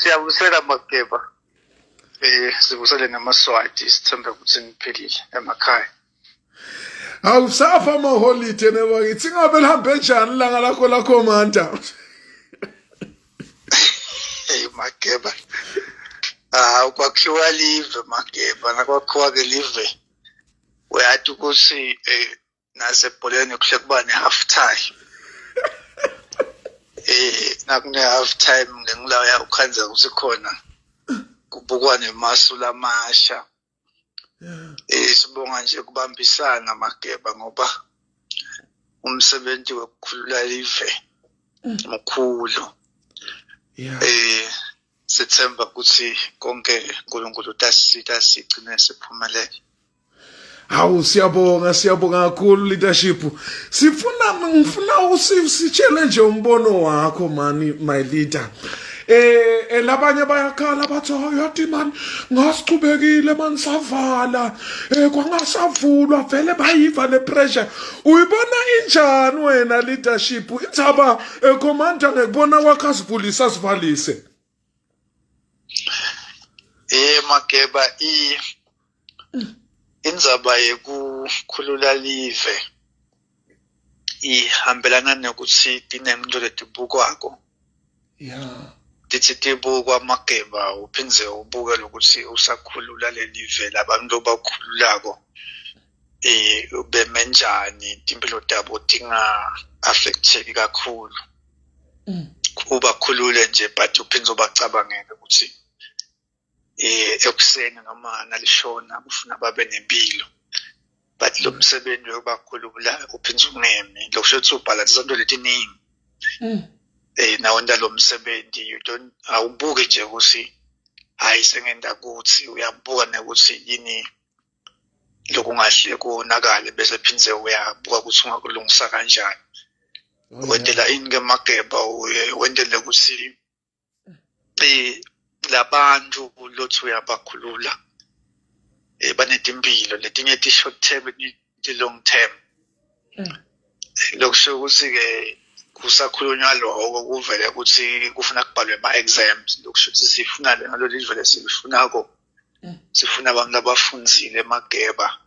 Siyabusela Mageba. Sibusele namaswati sithemba ukuthi niphilile emakhaya. Awusafa amaholide nebakithi ngabe lihambe njani langa lakho la commander? Hey Mageba. Ukwakhiwa live Mageba nakwakhiwa ke live. Uyathi ukuthi nasebholeni kuhle kuba ne half time. Nakune half time ngengila ya ukhanza ukuthi khona kubukwa nemasu lamasha. Sibonga nje kubambisana Mageba ngoba umsebenzi wokukhulula live mkhulu. Sithemba ukuthi konke uNkulunkulu utasisita sigcine siphumelele. Hawu siyabonga kakhulu leadership. Ngifuna usitshele nje umbono wakho my leader. Labanye bayakhala bathi yathi man ngasichubekile man savala kwangasavulwa vele bayiva le pressure. Uyibona injani wena leadership? Indzaba commander ngekubona kwakho asivulisa sivalise. Mageba indzaba yekukhulula live ihambelana nokuthi tinento letibukwako. Tithi tibukwa Mageba uphindze ubuke lokuthi usakhulula le live labantu bakhululako bemenjani timpilo tabo tinga affecteki kakhulu. Ubakhulule nje but uphindze ubacabangele ukuthi ekuseni noma nalishona kufuna babe nempilo. But lo msebenzi wokubakhulula uphindze ungeme lokusho ukuthi ubhalance zonke letiningi. Nawenda lo msebenzi awubuke nje ukuthi hayi sengenda kuthi uyabuka nokuthi yini lokungahle konakale bese phindze uyabuka ukuthi ungakulungisa kanjani. Wendela inke Mageba wendele ukuthi labantu lothi uyabakhulula banetimpilo letinye ti short term ti long term. Lokusho ukuthi ke kusakhulunywa lokho kuvele ukuthi kufuna kubhalwe ama exams. Lokusho ukuthi sifuna ngalo livele sifunako sifuna abantu abafundzile Mageba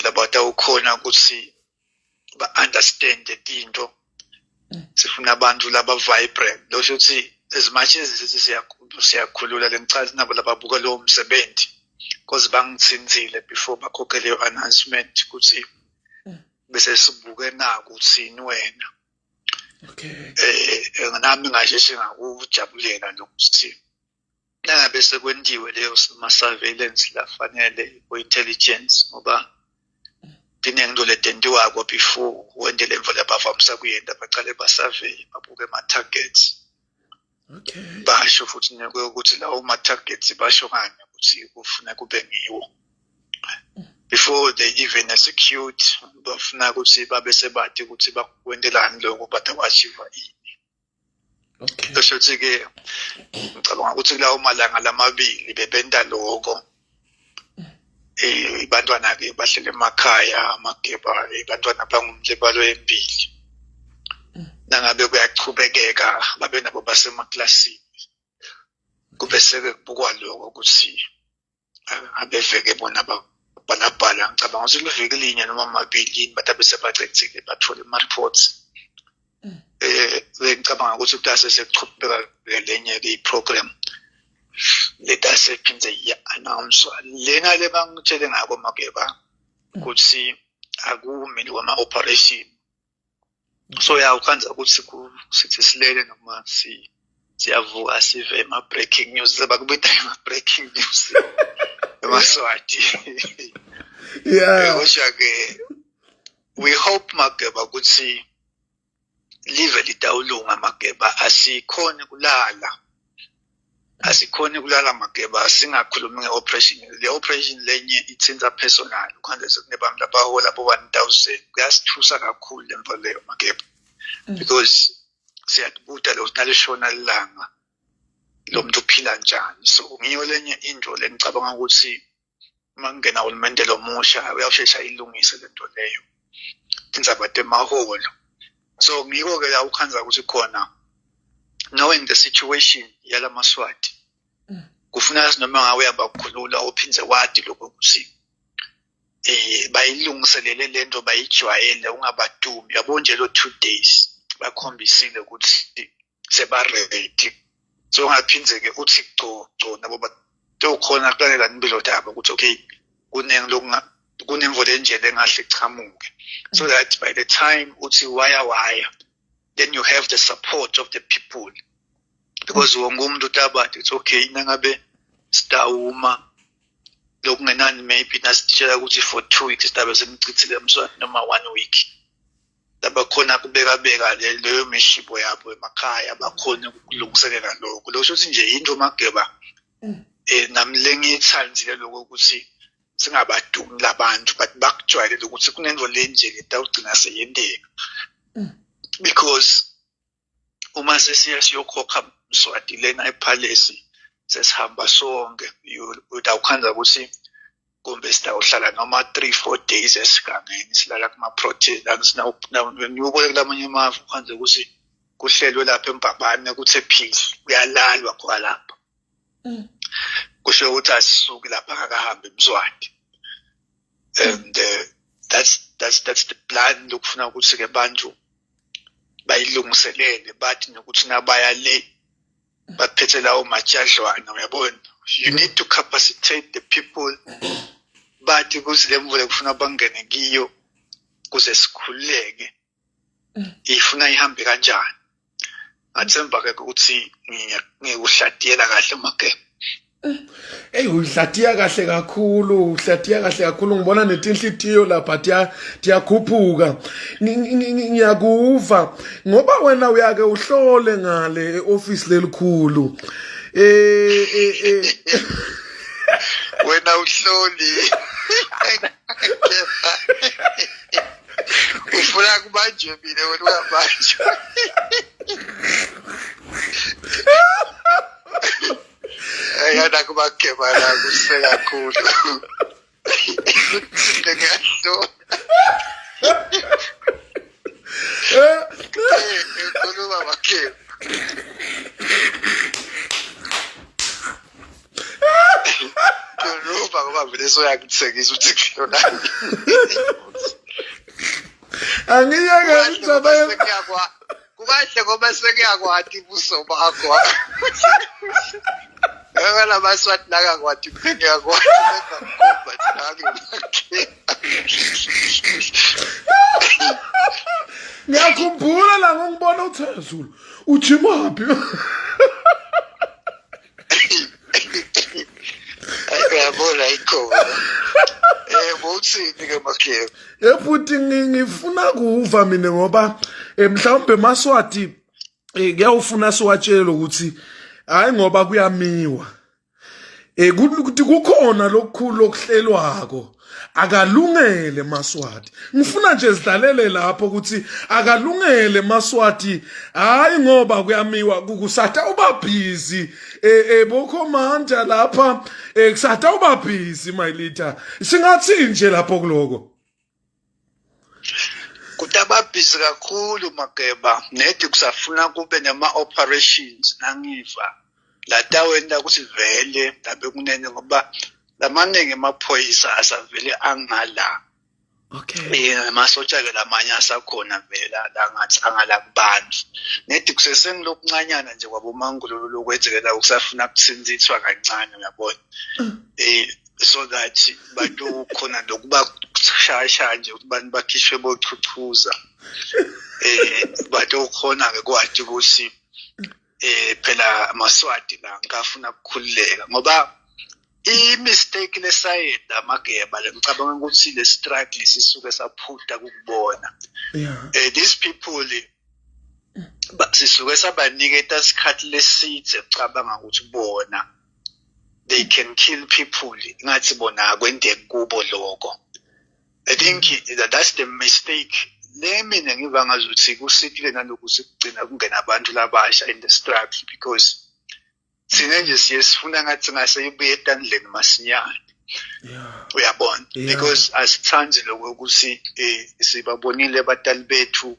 labata ukhona ukuthi ba understand into. Sifuna abantu laba vibrant. Lokusho ukuthi as much as siyakhulula lengicazi nabo lababuka lo msebenzi because bangitsinzile before bakhokhele yo announcement ukuthi bese sibuke nako uthini wena. Nami ngasho ngakujabulela lokuthi nangabe sekwendiwe leyo ma surveillance lafanele ku intelligence ngoba dinengdo letentiwako before wendele emvula bavamisa kuyenda baqale ba survey babuke ama targets. Basho futhi ukuthi lawo ma targets basho ngani ukuthi kufuna kube ngiwo. Before they even execute bafuna ukuthi babe sebathi ukuthi bakwendelani lokho but awachieve ini. Kusho ukuthi ke ngicabanga ukuthi lawo malanga lamabili bebenda lokho. Bantwana ke bahlele emakhaya Mageba bantwana bangumlebalo empili. Nangabe kuyachubekeka babe nabo basemaklasini. Kube seke kubukwa lokho ukuthi abeveke bona bhalabhala ngicabanga ukuthi liveke linye noma amabili bathi besebacecile bathole ama reports. Ngicabanga ukuthi kutase sekuchubeka lenye ke iprogram letase phindze announce lena le bangitshele ngako Mageba ukuthi akumi kwama operation. So uyakhanza ukuthi sithi silele noma siyavuka sive ama breaking news sebakubita ama breaking news emaswati. We hope Mageba ukuthi live litawulunga Mageba asikhone kulala Mageba singakhulumi ngeoperation. Le operation lenye itsinza personal ukhanze sekunebantu abahola bo 1000 kuyasithusa kakhulu lemva leyo Mageba because siyakubuta lo nalishona lilanga lo muntu uphila njani. So ngiyo lenye into lengicabanga ukuthi mangena uhulumende lomusha uyashesha ilungise lento leyo tindzaba temaholo. So ngiko ke la ukhanza ukuthi khona knowing the situation yala Maswati kufuna noma ngawe abakhulula uphindze wadi lokuthi bayilungiselele lento bayijwayele ungabadumi yabo nje lo 2 days bakhombisile ukuthi seba ready so ngaphindze ke uthi co nabo bakhona kuqalela impilo daba ukuthi okay kunemvo lenjele engahle ichamuke so that by the time uthi wire then you have the support of the people because wonke umuntu utabathi it's okay nangabe stawuma lokungenani maybe nasitshela ukuthi for 2 weeks sidabe semchithile emswati noma 1 week laba khona kubeka leyo mishipo yabo emakhaya bakhona ukulungiselela lokho lo shothi nje into mageba namle ngithanzile lokho ukuthi singabadumi labantu but bakujwayele ukuthi kunento lenje letawugcina seyendeka because uma sesiya siyokhokha Mswati lena epalace sesihamba sonke utawukhanza ukuthi kumbe sitawuhlala noma 3-4 days esigangeni silala kuma protest ngiyubone kulamanye amafu khanze ukuthi kuhlelwe lapha eMbabane kuthe phili uyalalwa kwalapha kusho ukuthi asisuki lapha akahambe Mswati and that's the plan lokufuna ukuthi ke bantu bayilungiselele bathi nokuthi nabaya le baphethe lawo majadlwana uyabona you need to capacitate the people bathi kuzilemvule kufuna bangene kiyo kuze sikhuleke ifuna ihambe kanjani ngathemba ke ukuthi ngikuhlatiyela kahle makhe uhlatiya kahle kakhulu ngibona netinhlitiyo lapha tiyakhuphuka ngiyakuva ngoba wena uyake uhlole ngale office lelikhulu wena uhloli ufuna kubanjwe mina wena uyabanjwa ayana kubakema la kusela kakhulu ngiyahlo khuluma bakhe khuluma ngoba vele soyakuthekisa ukuthi khona angiyeke ngizaba kukahle ngoba sekuyakwati buso bakho ngala Maswati nakakwati ngiyakwati bengakhomba thina ngiyakhumbula la ngongibona uThezulu ujimaphi ayabona ikho bothini ke makhe futhi ngifuna kuva mina ngoba mhlawumbe Maswati ngiyawufuna siwatshela ukuthi hayi ngoba kuyamiwa ukuthi kukhona lokukhulu okuhlelwako akalungele Maswati ngifuna nje sidlalele lapho ukuthi akalungele Maswati hayi ngoba kuyamiwa kusatha uba busy bokhomanda lapha kusatha uba busy my leader singathi nje lapho kuloko kutababhizi kakhulu mageba nethi kusafuna kube nema operations nangiva la tawenda ukuthi vele labe kunene ngoba lamaningi emaphoyisa asavele angala okay masotsha ke lamanye asakhona vele la ngathi angala kubantu nethi kuseseni lokuncanyana nje kwabomangulo lokwenzekela ukusafuna kutsinzithwa kancane uyabona so that bantu khona lokuba shaya nje ukuthi bantu bakhishwe bochuchuza bantu khona ke kwathi ukuthi phela Maswati la ngafuna ukukhululeka ngoba mistake lesayenda mageba ngicabanga ukuthi le struggle sisuke saphutha ukubona these people sisuke sabaniketa isikhathi lesithe cabanga ukuthi bona they can kill people ngathi bona kwende kubo lokho I think that's the mistake mina ngiva ngazuthi kusikile naloku sikugcina kungena abantu labasha in the struggle because sine nje siyesifuna ngathi ngaseyibuye etandleni masinyane uyabona because asithandi lokho ukuthi sibabonile abatali bethu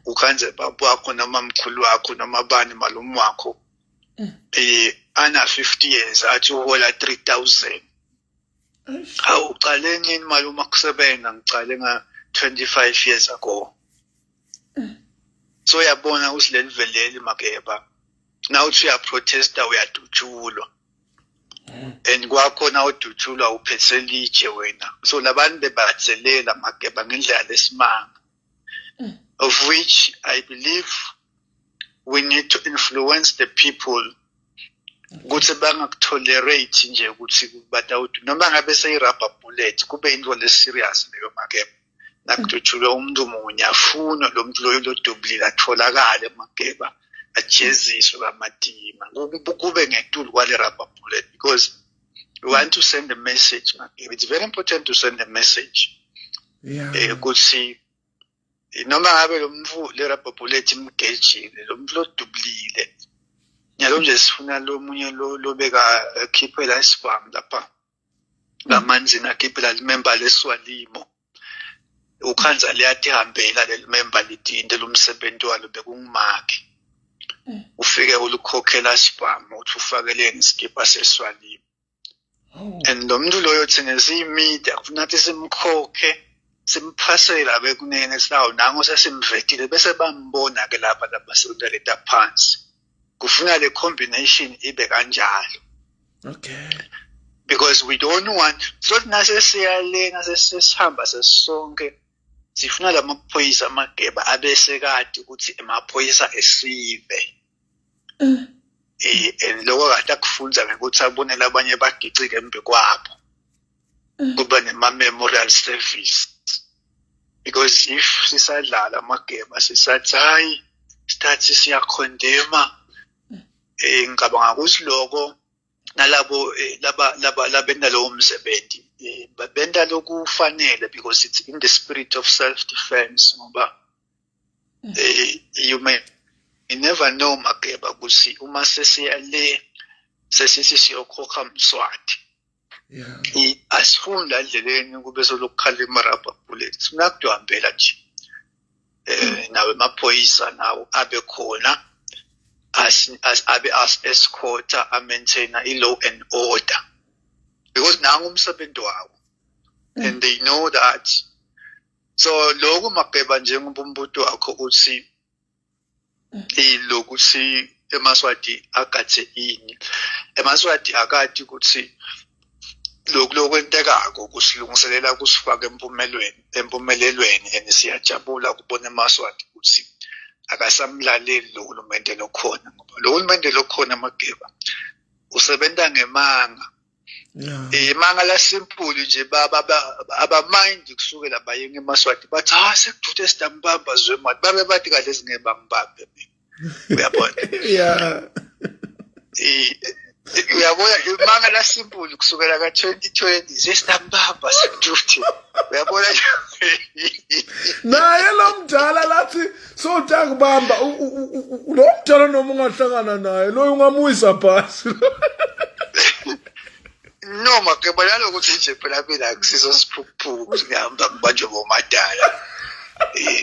ukhanze baba wakho noma mkhulu wakho noma bani malume wakho ana 50 years athi uhola 3000 awuqale nini malume akusebenza ngicale nga 25 years ago so yabona usileliveleli makeba now uya protesta uyadutshulwa and kwakhona udutshulwa uphethe litshe wena so labantu bebatselela makeba ngendlela lesimanga of which I believe we need to influence the people ukuthi bangakutolerate nje ukuthi batawuthi noma ngabe seyirubber bullet kube into leserious leyo makeba nakudutshulwa umuntu munye afuna lo muntu loyo lodublile atholakale makeba ajeziswe bamatima kube ngetulu kwale rubber bullet because we want to send a message makeba it's very important to send a message ukuthi noma ngabe lo muntu le rubber bullet imgejile lo muntu lodublile nyalo nje sifuna lo munye lo beka khiphela isibhamu lapha lamanzi nakhiphela limember leswalimo ukhanza liyathi hambela le member litinte lomsebenzi walo bekungimaki ufike ulukhokhela isibhamu uthi ufakele ngeskipa seswalimo and lo muntu loyo thengeza imedia kufuna ukuthi simkhokhe simphasela bekunene sawo nango sesimvetile bese bambona ke lapha labasebenza phansi kufuna le combination ibe kanjalo because we don't want so nase siyalena sesihamba sesonke sifuna lamaphoyisa amageba abesekade ukuthi emaphoyisa esive lokho kade akufunza ngokuthi abonela abanye bagicike embe kwabo kuba nema memorial service because if sisadlala amageba sisathi hayi sithi siyakondema ngicabanga ukuthi lokho nalabo labenda lo umsebenzi babenda lokufanele because it's in the spirit of self defense ngoba you never know makeba ukuthi uma sesiyale sesithi siyokhokha umswati asifunda endleleni kube solokukhala imarabha bullets nakuhambela nje nawe amaphoyisa nawo abe khona as escorter a maintainer law and order because nangu umsebenzi wawo and they know that so lokho makeba njengombuto wakho uthi lokuthi emaswati agathe ini emaswati akati ukuthi lokwentekako kusilungiselela kusifaka empumelelweni and siyajabula kubona emaswati ukuthi akasamlaleli lo hulumende lokhona ngoba lo hulumende lokhona mageba usebenza ngemanga imanga la simple nje abamind kusukela bayenge emaswati bathi sekuduthe sidambamba ZweMart babe bathi kahle singebambambe uyabona uyabona imanga la simple kusukela ka 2020 sesidambamba sekuduthe uyabona naye lo mdala lathi sotha kubamba lo mdala noma ungahlangana naye lo ungamuyisa phasi no makeba yalo ukuthi nje phela mina akusizo siphuphuku ngihamba ngibanje bomadala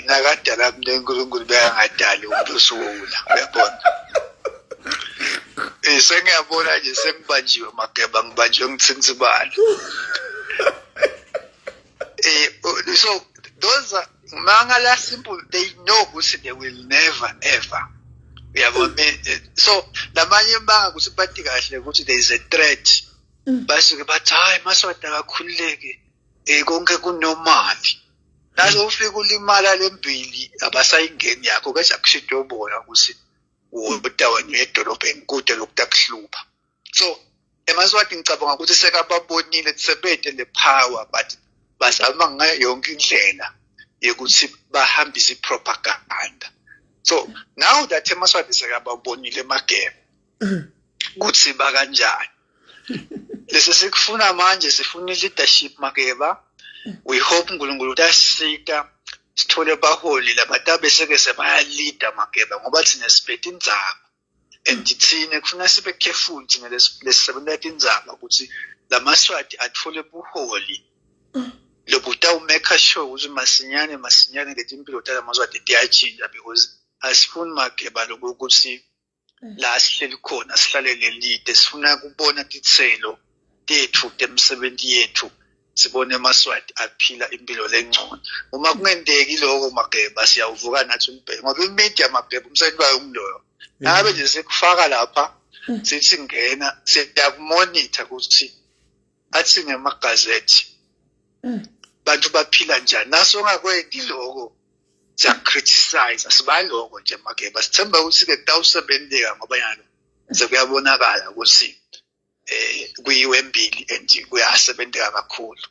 nakadala uNkulunkulu beyangadali umuntu osuwula uyabona sengiyabona nje sengibanjiwe makeba ngibanjiwe ngithintsibala so those are mangala simple they know ukuthi they will never ever uyabona so lamanye mbanga ukuthi bathi kahle ukuthi there is a threat basuke bathi hayi maswati akakhululeke konke kunormali nazo ufika ulimala lembili abasayingeni yakho kanje akushito obona ukuthi ubutaweni edolobheni kude lokutakuhlupa so emaswati ngicabanga ukuthi sekababonile sebede le power but bazama ngayo yonke indlela yokuthi bahambise propaganda so now that emaswati sekababonile magebe kuthi bakanjani lesi sikufuna manje sifuna leadership makeba we hope uNkulunkulu utasita sithole baholi labantu seke sebayalida makeba ngoba thina siphethe indzaba and thina kufuna sibe careful thina lesisebenza indzaba ukuthi lamaswati athole buholi lobuta umeka sure ukuthi masinyane leti impilo tala mazwati tiyachinja because asifuni mageba lokuthi la sihleli khona sihlalele lide sifuna kubona titselo tethu temsebenzi yethu sibone amaswati aphila impilo lengcono uma kungendeki lokho mageba siyawuvuka nathi umbheke ngoba imedia mageba umsebenzi wayo umloyo ngabe nje sekufaka lapha sithi ngena siyakumonitor ukuthi athi ngemagazethi bantu baphila njani naso ngakwethi lokho siya criticize sibaloko nje mageba sithemba ukuthi ke tawusebenzeka ngoba yalo sekuyabonakala ukuthi kuyiwembili and kuyasebenzeka kakhulu